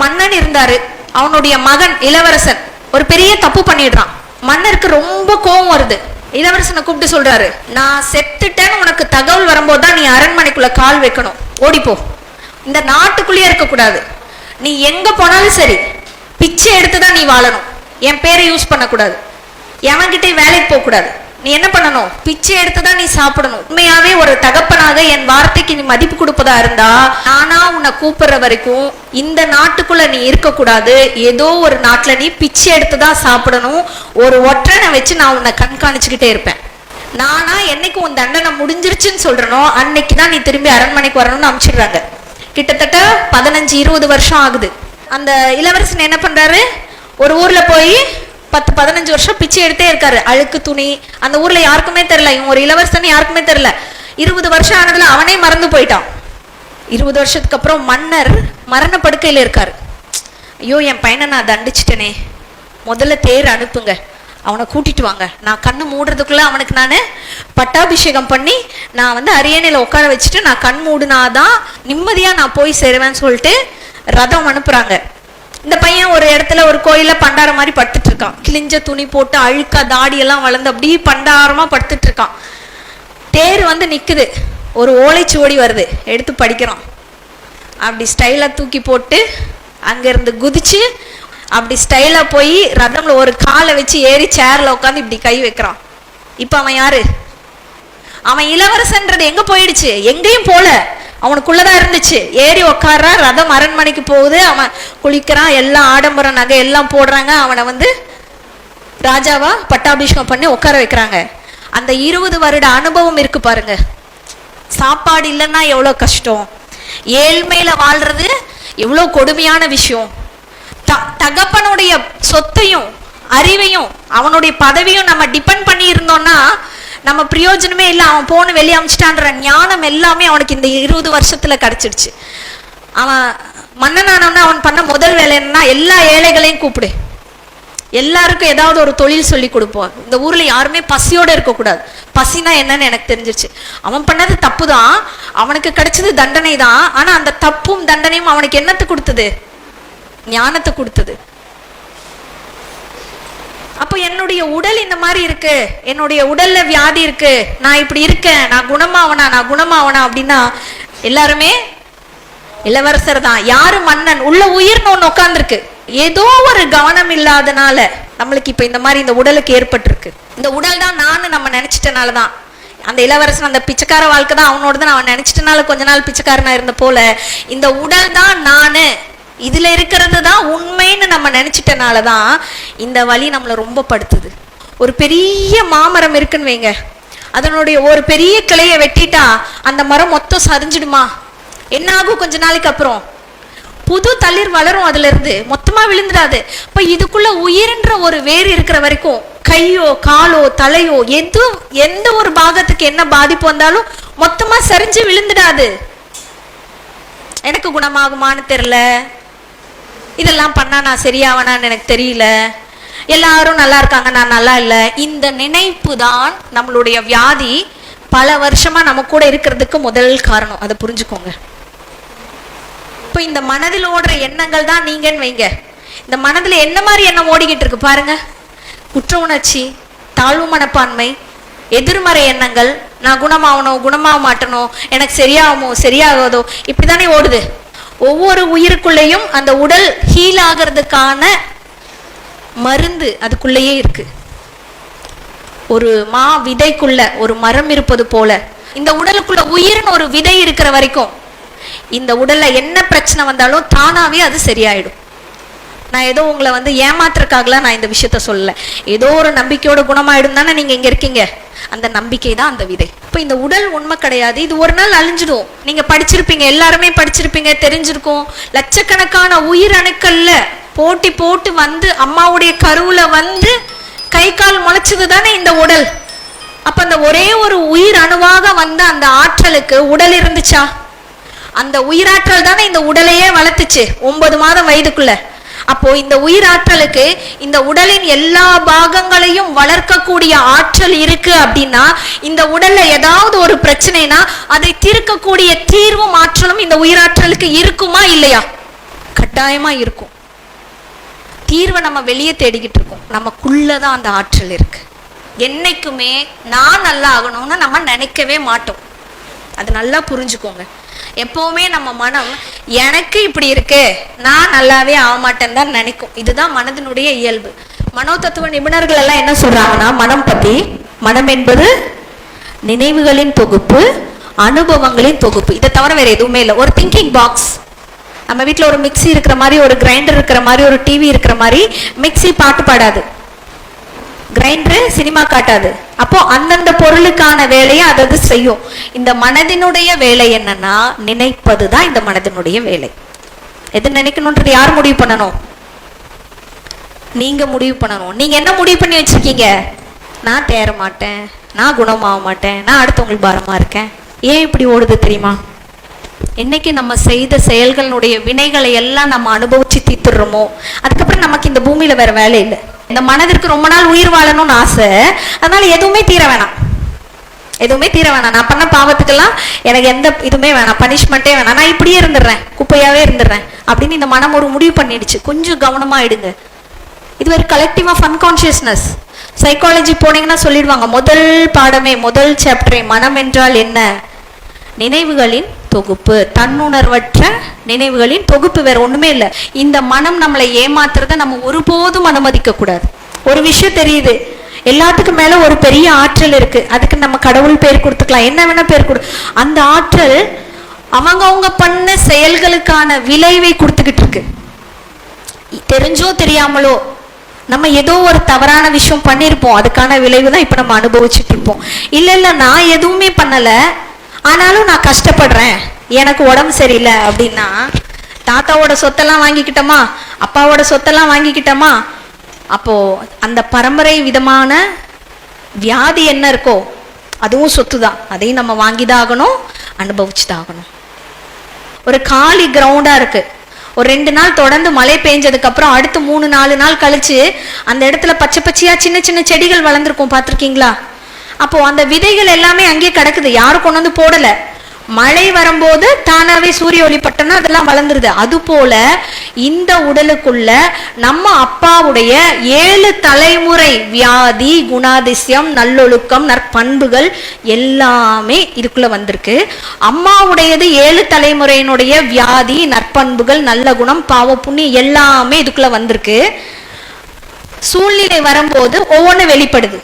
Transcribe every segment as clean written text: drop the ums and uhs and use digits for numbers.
மன்னன் இருந்தாரு. அவனுடைய மகன் இளவரசன் ஒரு பெரிய தப்பு பண்ணிடுறான். மன்னருக்கு ரொம்ப கோபம் வருது. இளவரசனை கூப்பிட்டு சொல்றாரு, நான் செத்துட்டேன்னு உனக்கு தகவல் வரும்போது தான் நீ அரண்மனைக்குள்ள கால் வைக்கணும். ஓடிப்போ, இந்த நாட்டுக்குள்ளேயே இருக்க கூடாது. நீ எங்க போனாலும் சரி பிச்சை எடுத்துதான் நீ வாழணும். என் பேரை யூஸ் பண்ணக்கூடாது. எவன்கிட்ட வேலைக்கு போக கூடாது. நீ என்ன பண்ணணும்? பிச்சை எடுத்துதான் நீ சாப்பிடணும். உண்மையாவே ஒரு தகப்பனாக என் வார்த்தைக்கு நீ மதிப்பு கொடுப்பதா இருந்தா நானா உன்னை கூப்பிடுற வரைக்கும் இந்த நாட்டுக்குள்ள நீ இருக்க கூடாது. ஏதோ ஒரு நாட்டுல நீ பிச்சை எடுத்துதான் சாப்பிடணும். ஒரு ஒற்றனை வச்சு நான் உன்னை கண்காணிச்சுக்கிட்டே இருப்பேன். நானா என்னைக்கு உன் தண்டனை முடிஞ்சிருச்சுன்னு சொல்றனோ அன்னைக்குதான் நீ திரும்பி அரண்மனைக்கு வரணும்னு அனுப்பிச்சிடுறாங்க. கிட்டத்தட்ட 15-20 வருஷம் ஆகுது. அந்த இளவரசன் என்ன பண்றாரு, ஒரு ஊர்ல போய் 10-15 வருஷம் பிச்சை எடுத்தே இருக்காரு. அழுக்கு துணி, அந்த ஊர்ல யாருக்குமே தெரியல, இவன் ஒரு இளவரசன் யாருக்குமே தெரியல. 20 வருஷம் ஆனதுல அவனே மறந்து போயிட்டான். 20 வருஷத்துக்கு அப்புறம் மன்னர் மரண படுக்கையில இருக்காரு. ஐயோ, என் பையனை நான் தண்டிச்சிட்டனே, முதல்ல தேர் அனுப்புங்க, அவனை கூட்டிட்டு வாங்க. நான் கண்ணு மூடுறதுக்குள்ள அவனுக்கு நான் பட்டாபிஷேகம் பண்ணி நான் அரியணையில உட்கார வச்சுட்டு நான் கண் மூடுனாதான் நிம்மதியா நான் போய் சேருவேன்னு சொல்லிட்டு ரதம் அனுப்புறாங்க. இந்த பையன் ஒரு இடத்துல ஒரு கோயில பண்டார மாதிரி படுத்துட்டு இருக்கான். கிழிஞ்ச துணி போட்டு அழுக்கா தாடி எல்லாம் வளர்ந்து அப்படியே பண்டாரமா படுத்துட்டு இருக்கான். தேர் நிக்குது. ஒரு ஓலைச்சுவடி வருது, எடுத்து படிக்கிறான். அப்படி ஸ்டைலா தூக்கி போட்டு அங்க இருந்து குதிச்சு அப்படி ஸ்டைலா போய் ரதம்ல ஒரு காலை வச்சு ஏறி சேர்ல உட்காந்து இப்படி கை வைக்கிறான். இப்ப அவன் யாரு? அவன் இளவரசன்றது எங்க போயிடுச்சு? எங்கேயும் போல, அவனுக்குள்ளதான் இருந்துச்சு. ஏறி உக்கார, ரதம் அரண்மனைக்கு போகுது. அவன் குளிக்கிறான், எல்லாம் ஆடம்பர நகை எல்லாம் போடுறாங்க. அவனை ராஜாவா பட்டாபிஷேகம் பண்ணி உட்கார வைக்கிறாங்க. அந்த 20 வருட அனுபவம் இருக்கு பாருங்க. சாப்பாடு இல்லைன்னா எவ்வளவு கஷ்டம், ஏழ்மையில வாழ்றது எவ்வளவு கொடுமையான விஷயம். தகப்பனுடைய சொத்தையும் அறிவையும் அவனுடைய பதவியும் நம்ம டிபெண்ட் பண்ணி இருந்தோம்னா நம்ம பிரயோஜனமே இல்லை. அவன் போன வெளியே அமைச்சிட்டான்ற ஞானம் எல்லாமே அவனுக்கு இந்த 20 வருஷத்துல கிடைச்சிடுச்சு. அவன் மன்னனானவன அவன் பண்ண முதல் வேலை என்னன்னா, எல்லா ஏழைகளையும் கூப்பிடு, எல்லாருக்கும் ஏதாவது ஒரு தொழில் சொல்லி கொடுப்போம். இந்த ஊர்ல யாருமே பசியோட இருக்கக்கூடாது. பசினா என்னன்னு எனக்கு தெரிஞ்சிருச்சு. அவன் பண்ணது தப்பு தான், அவனுக்கு கிடைச்சது தண்டனை தான். ஆனா அந்த தப்பும் தண்டனையும் அவனுக்கு என்னத்தை கொடுத்தது? ஞானத்தை கொடுத்தது. அப்போ என்னுடைய உடல் இந்த மாதிரி இருக்கு, என்னுடைய உடல்ல வியாதி இருக்கு, நான் இப்படி இருக்கேன், நான் குணமாவனா அப்படின்னா எல்லாருமே இளவரசர் தான். யாரு? மன்னன். உள்ள உயிர்னு ஒண்ணு உட்கார்ந்துருக்கு. ஏதோ ஒரு கவனம் இல்லாதனால நம்மளுக்கு இப்ப இந்த மாதிரி இந்த உடலுக்கு ஏற்பட்டிருக்கு. இந்த உடல் தான் நான் நம்ம நினைச்சிட்டனாலதான் அந்த இளவரசன் அந்த பிச்சைக்கார வாழ்க்கை தான் அவனோட தான் அவன் நினைச்சிட்டனால கொஞ்ச நாள் பிச்சைக்காரனா இருந்த போல இந்த உடல் தான் நானு, இதுல இருக்கிறது தான் உண்மைன்னு நம்ம நினைச்சிட்டனாலதான் இந்த வலி நம்மளை ரொம்ப படுத்துது. ஒரு பெரிய மாமரம் இருக்குன்னு வைங்க, அதனுடைய ஒரு பெரிய கிளையை வெட்டிட்டா அந்த மரம் மொத்தம் சரிஞ்சிடுமா? என்ன ஆகும்? கொஞ்ச நாளைக்கு அப்புறம் புது தளிர் வளரும், அதுல இருந்து மொத்தமா விழுந்துடாது. இப்ப இதுக்குள்ள உயிர்ன்ற ஒரு வேர் இருக்கிற வரைக்கும் கையோ காலோ தலையோ எந்த ஒரு பாகத்துக்கு என்ன பாதிப்பு வந்தாலும் மொத்தமா சரிஞ்சு விழுந்துடாது. எனக்கு குணமாகுமான்னு தெரியல, இதெல்லாம் பண்ணா நான் சரியாவனான்னு எனக்கு தெரியல, எல்லாரும் நல்லா இருக்காங்க நான் நல்லா இல்லை. இந்த நினைப்பு தான் நம்மளுடைய வியாதி பல வருஷமா நம்ம கூட இருக்கிறதுக்கு முதல் காரணம். அதை புரிஞ்சுக்கோங்க. இப்போ இந்த மனதில் ஓடுற எண்ணங்கள் தான் நீங்கன்னு வைங்க. இந்த மனதுல என்ன மாதிரி எண்ணம் ஓடிக்கிட்டு இருக்கு பாருங்க. குற்ற உணர்ச்சி, தாழ்வு மனப்பான்மை, எதிர்மறை எண்ணங்கள், நான் குணமாக மாட்டணும், எனக்கு சரியாகாதோ, இப்படித்தானே ஓடுது. ஒவ்வொரு உயிருக்குள்ளேயும் அந்த உடல் ஹீல் ஆகிறதுக்கான மருந்து அதுக்குள்ளேயே இருக்கு. ஒரு மா விதைக்குள்ள ஒரு மரம் இருப்பது போல இந்த உடலுக்குள்ள உயிர்னு ஒரு விதை இருக்கிற வரைக்கும் இந்த உடல்ல என்ன பிரச்சனை வந்தாலும் தானாவே அது சரியாயிடும். நான் ஏதோ உங்களை ஏமாத்துறதுக்காகலாம் நான் இந்த விஷயத்த சொல்லல. ஏதோ ஒரு நம்பிக்கையோட குணமாயிடும் தானே நீங்க இங்க இருக்கீங்க. அந்த நம்பிக்கை தான் அந்த விதை. இப்ப இந்த உடல் உண்மை கிடையாது, இது ஒரு நாள் அழிஞ்சிடும். நீங்க படிச்சிருப்பீங்க, எல்லாருமே படிச்சிருப்பீங்க, தெரிஞ்சிருக்கும். லட்சக்கணக்கான உயிர் அணுக்கள்ல போட்டி போட்டு அம்மாவுடைய கருவுல கை கால் முளைச்சது தானே இந்த உடல். அப்ப அந்த ஒரே ஒரு உயிர் அணுவாக அந்த ஆற்றலுக்கு உடல் இருந்துச்சா? அந்த உயிராற்றல் தானே இந்த உடலையே வளர்த்துச்சு 9 மாதம் வயதுக்குள்ள. அப்போ இந்த உயிராற்றலுக்கு இந்த உடலின் எல்லா பாகங்களையும் வளர்க்கக்கூடிய ஆற்றல் இருக்கு அப்படின்னா இந்த உடல்ல ஏதாவது ஒரு பிரச்சனைனா அதை தீர்க்கக்கூடிய தீர்வும் ஆற்றலும் இந்த உயிராற்றலுக்கு இருக்குமா இல்லையா? கட்டாயமா இருக்கும். தீர்வை நம்ம வெளியே தேடிக்கிட்டு இருக்கோம், நமக்குள்ளதான் அந்த ஆற்றல் இருக்கு. என்னைக்குமே நான் நல்லா ஆகணும்னு நம்ம நினைக்கவே மாட்டோம். அது நல்லா புரிஞ்சுக்கோங்க. எப்பவுமே நம்ம மனம் எனக்கு இப்படி இருக்கு, நான் நல்லாவே ஆக மாட்டேன்னு தான் நினைக்கும். இதுதான் மனதினுடைய இயல்பு. மனோ தத்துவ நிபுணர்கள் எல்லாம் என்ன சொல்றாங்கன்னா, மனம் பத்தி, மனம் என்பது நினைவுகளின் தொகுப்பு, அனுபவங்களின் தொகுப்பு. இதை தவிர வேற எதுவுமே இல்லை. ஒரு திங்கிங் பாக்ஸ். நம்ம வீட்டில் ஒரு மிக்சி இருக்கிற மாதிரி, ஒரு கிரைண்டர் இருக்கிற மாதிரி, ஒரு டிவி இருக்கிற மாதிரி, மிக்சி பாட்டு பாடாது, கிரைண்டர் சினிமா காட்டாது. அப்போ அந்தந்த பொருளுக்கான வேலையை அது செய்யும். இந்த மனதினுடைய வேலை என்னன்னா, நினைப்பது தான் இந்த மனதினுடைய வேலை. எது நினைக்கணும்ன்றது யார் முடிவு பண்ணணும்? நீங்க முடிவு பண்ணணும். நீங்க என்ன முடிவு பண்ணி வச்சிருக்கீங்க? நான் தேற மாட்டேன், நான் குணமாக மாட்டேன், நான் அடுத்தவங்களுக்கு பாரமா இருக்கேன். ஏன் இப்படி ஓடுது தெரியுமா? என்னைக்கு நம்ம செய்த செயல்களுடைய வினைகளை எல்லாம் நம்ம அனுபவிச்சு தீர்த்துடுறோமோ, அதுக்கப்புறம் நமக்கு இந்த பூமியில வேற வேலை இல்லை. இந்த மனதிற்கு ரொம்ப நாள் உயிர் வாழணும்னு ஆசை, அதனால எதுவுமே தீர வேணாம், எதுவுமே தீர வேணாம். நான் பண்ண பாவத்துக்கெல்லாம் எனக்கு எந்த இதுவுமே வேணாம், பனிஷ்மெண்ட்டே வேணாம், நான் இப்படியே இருந்துடுறேன், குப்பையாவே இருந்துடுறேன் அப்படின்னு இந்த மனம் ஒரு முடிவு பண்ணிடுச்சு. கொஞ்சம் கவனமா ஆயிடுங்க. இது ஒரு கலெக்டிவ் ஆஃப் அன்கான்சியஸ்னஸ். சைக்காலஜி போனீங்கன்னா சொல்லிடுவாங்க, முதல் பாடமே, முதல் சாப்டரே மனம் என்றால் என்ன? நினைவுகளின் தொகுப்பு, தன்னுணர்வற்ற நினைவுகளின் தொகுப்பு, வேற ஒண்ணுமே இல்லை. இந்த மனம் நம்மளை ஏமாத்துறத நம்ம ஒருபோதும் அனுமதிக்க கூடாது. ஒரு விஷயம் தெரியுது, எல்லாத்துக்கும் மேல ஒரு பெரிய ஆற்றல் இருக்கு, அதுக்கு நம்ம கடவுள் பேர் கொடுத்துக்கலாம், என்ன வேணா பேர் கொடு. அந்த ஆற்றல் அவங்க பண்ண செயல்களுக்கான விளைவை கொடுத்துக்கிட்டு இருக்கு. தெரிஞ்சோ தெரியாமலோ நம்ம ஏதோ ஒரு தவறான விஷயம் பண்ணியிருப்போம், அதுக்கான விளைவு தான் இப்ப நம்ம அனுபவிச்சுட்டு இருப்போம். இல்ல நான் எதுவுமே பண்ணல, ஆனாலும் நான் கஷ்டப்படுறேன், எனக்கு உடம்பு சரியில்லை அப்படின்னா, தாத்தாவோட சொத்தெல்லாம் வாங்கிக்கிட்டோமா, அப்பாவோட சொத்தெல்லாம் வாங்கிக்கிட்டோமா, அப்போ அந்த பரம்பரை விதமான வியாதி என்ன இருக்கோ அதுவும் சொத்து தான், அதையும் நம்ம வாங்கிதான் ஆகணும், அனுபவிச்சுதான் ஆகணும். ஒரு காலி கிரவுண்டா இருக்கு, ஒரு 2 நாள் தொடர்ந்து மழை பெஞ்சதுக்கு அப்புறம் அடுத்து 3-4 நாள் கழிச்சு அந்த இடத்துல பச்சை பச்சையா சின்ன சின்ன செடிகள் வளர்ந்துருக்கும், பார்த்துருக்கீங்களா? அப்போ அந்த விதைகள் எல்லாமே அங்கேயே கிடக்குது, யாரும் கொண்டு வந்து போடல. மழை வரும்போது தானாவே சூரிய ஒளி பட்டனா அதெல்லாம் வளர்ந்துருது. அது போல இந்த உடலுக்குள்ள நம்ம அப்பாவுடைய 7 தலைமுறை வியாதி, குணாதிசயம், நல்லொழுக்கம், நற்பண்புகள் எல்லாமே இதுக்குள்ள வந்திருக்கு. அம்மாவுடையது 7 தலைமுறையினுடைய வியாதி, நற்பண்புகள், நல்ல குணம், பாவ புண்ணியம் எல்லாமே இதுக்குள்ள வந்திருக்கு. சூழ்நிலை வரும்போது ஒவ்வொன்று வெளிப்படுது.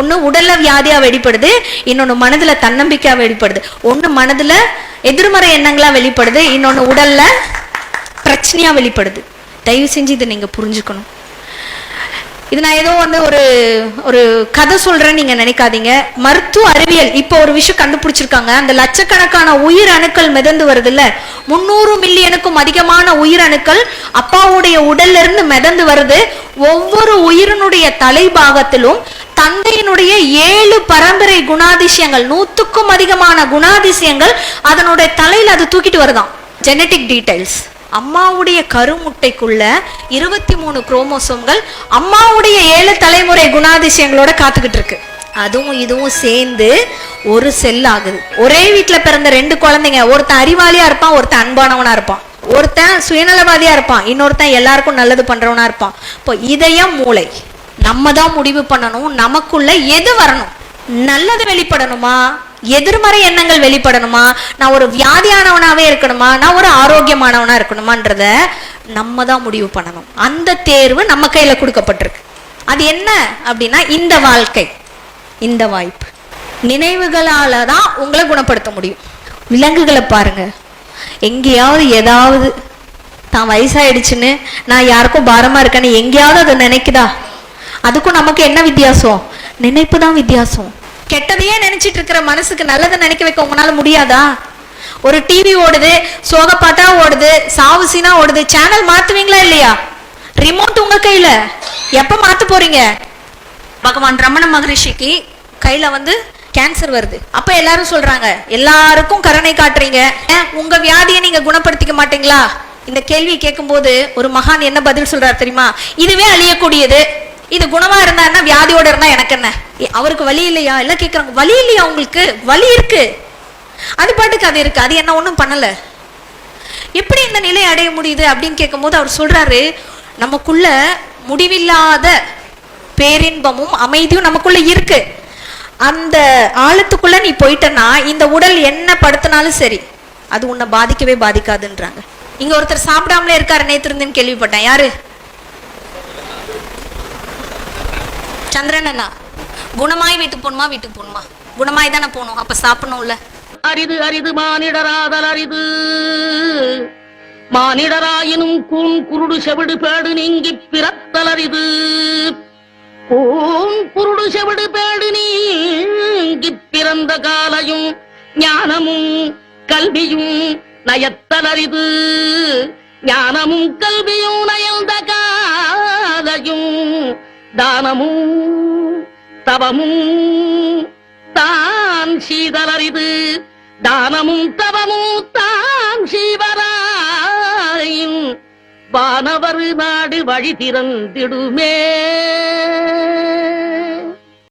ஒன்று உடல்ல வியாதியா வெளிப்படுது, இன்னொன்று மனதுல தன்னம்பிக்கையா வெளிப்படுது, ஒன்று மனதுல எதிர்மறை எண்ணங்களா வெளிப்படுது, இன்னொன்று உடல்ல பிரச்சனையா வெளிப்படுது. தயவு செஞ்சு இதை நீங்க புரிஞ்சுக்கணும். இது நான் ஏதோ வந்து ஒரு கதை சொல்றேன்னு நீங்க நினைக்காதீங்க. மருத்துவ அறிவியல் இப்போ ஒரு விஷயம் கண்டுபிடிச்சிருக்காங்க. அந்த லட்சக்கணக்கான உயிர் அணுக்கள் மிதந்து வருது இல்ல, 300 மில்லியனுக்கும் அதிகமான உயிர் அணுக்கள் அப்பாவுடைய உடல்ல இருந்து மிதந்து வருது. ஒவ்வொரு உயிரினுடைய தலைபாகத்திலும் தந்தையினுடைய 7 பரம்பரை குணாதிசயங்கள், 100க்கும் அதிகமான குணாதிசயங்கள் அதனுடைய தலையில அது தூக்கிட்டு வருதான். Genetic details. அம்மாவுடைய கருமுட்டைக்குள்ள 23 குரோமோசோம்கள் அம்மாவுடைய 7 தலைமுறை குணாதிசயங்களோட காத்துக்கிட்டு இருக்கு. அதுவும் இதுவும் சேர்ந்து ஒரு செல் ஆகுது. ஒரே வீட்டுல பிறந்த 2 குழந்தைங்க, ஒருத்தன் அறிவாளியா இருப்பான், ஒருத்தன் அன்பானவனா இருப்பான், ஒருத்தன் சுயநலவாதியா இருப்பான், இன்னொருத்தன் எல்லாருக்கும் நல்லது பண்றவனா இருப்பான். இப்போ இதயம், மூளை நம்ம தான் முடிவு பண்ணணும், நமக்குள்ள எது வரணும். நல்லது வெளிப்படணுமா, எதிர்மறை எண்ணங்கள் வெளிப்படணுமா, நான் ஒரு வியாதியானவனாவே இருக்கணுமா, நான் ஒரு ஆரோக்கியமானவனா இருக்கணுமான்றத நம்ம தான் முடிவு பண்ணணும். அந்த தேர்வு நம்ம கையில கொடுக்கப்பட்டிருக்கு. அது என்ன அப்படின்னா இந்த வாழ்க்கை, இந்த வாய்ப்பு. நினைவுகளால தான் உங்களை குணப்படுத்த முடியும். விலங்குகளை பாருங்க, எங்கேயாவது ஏதாவது தான் வயசாயிடுச்சுன்னு நான் யாருக்கும் பாரமா இருக்கேன்னு எங்கேயாவது அதை நினைக்குதா? அதுக்கும் நமக்கு என்ன வித்தியாசம்? நினைப்பு தான் வித்தியாசம். கெட்டதையே நினைச்சிட்டு இருக்கிற மனசுக்கு நல்லதை நினைக்க வைக்க உங்களால முடியாதா? ஒரு டிவி ஓடுது, சோகப்பாட்டா ஓடுது, சாவு சீனா ஓடுது, சேனல் மாத்துவீங்களா இல்லையா? ரிமோட் உங்க கையில, எப்ப மாத்த போறீங்க? பகவான் ரமண மகரிஷிக்கு கையில வந்து கேன்சர் வருது. அப்ப எல்லாரும் சொல்றாங்க, எல்லாருக்கும் கருணை காட்டுறீங்க, உங்க வியாதியை நீங்க குணப்படுத்திக்க மாட்டீங்களா? இந்த கேள்வி கேட்கும் போது ஒரு மகான் என்ன பதில் சொல்றாரு தெரியுமா? இதுவே அழியக்கூடியது, இது குணமா இருந்தாருன்னா வியாதியோட இருந்தா எனக்கு என்ன? அவருக்கு வலி இல்லையா? எல்லாம் கேட்கறாங்க, வலி இல்லையா உங்களுக்கு? வலி இருக்கு, அது பாட்டுக்கு அது இருக்கு, அது என்ன ஒண்ணும் பண்ணல. எப்படி இந்த நிலை அடைய முடியுது அப்படின்னு கேட்கும்போது அவர் சொல்றாரு, நமக்குள்ள முடிவில்லாத பேரின்பமும் அமைதியும் நமக்குள்ள இருக்கு. அந்த ஆழத்துக்குள்ள நீ போயிட்டனா இந்த உடல் என்ன படுத்தினாலும் சரி அது உன்னை பாதிக்கவே பாதிக்காதுன்றாங்க. இங்க ஒருத்தர் சாப்பிடாமலே இருக்காரு, நேத்து இருந்துன்னு கேள்விப்பட்டேன். யாரு? சந்திரன் அண்ணா. குணமாய் வீட்டுக்கு போகணுமா? வீட்டுக்கு போகணுமா? குணமாய் தானே போகணும், அப்ப சாப்பிடணும்ல. அரிது அரிது மானிடராதல் அரிது, மானிடராயினும் கூன் குருடு செவிடு பேடு நீங்கி பிறத்தல் அரிது. கூன் குருடு செவிடு பேடு நீங்கி பிறந்த காலையும் ஞானமும் கல்வியும் நயத்தல் அரிது. ஞானமும் கல்வியும் நயந்த காலையும் தானமும் தவமும் தான் சீதலரிது. தானமும் தவமும் தான் சீவராயும் வானவர் நாடு வழி திறந்திடுமே.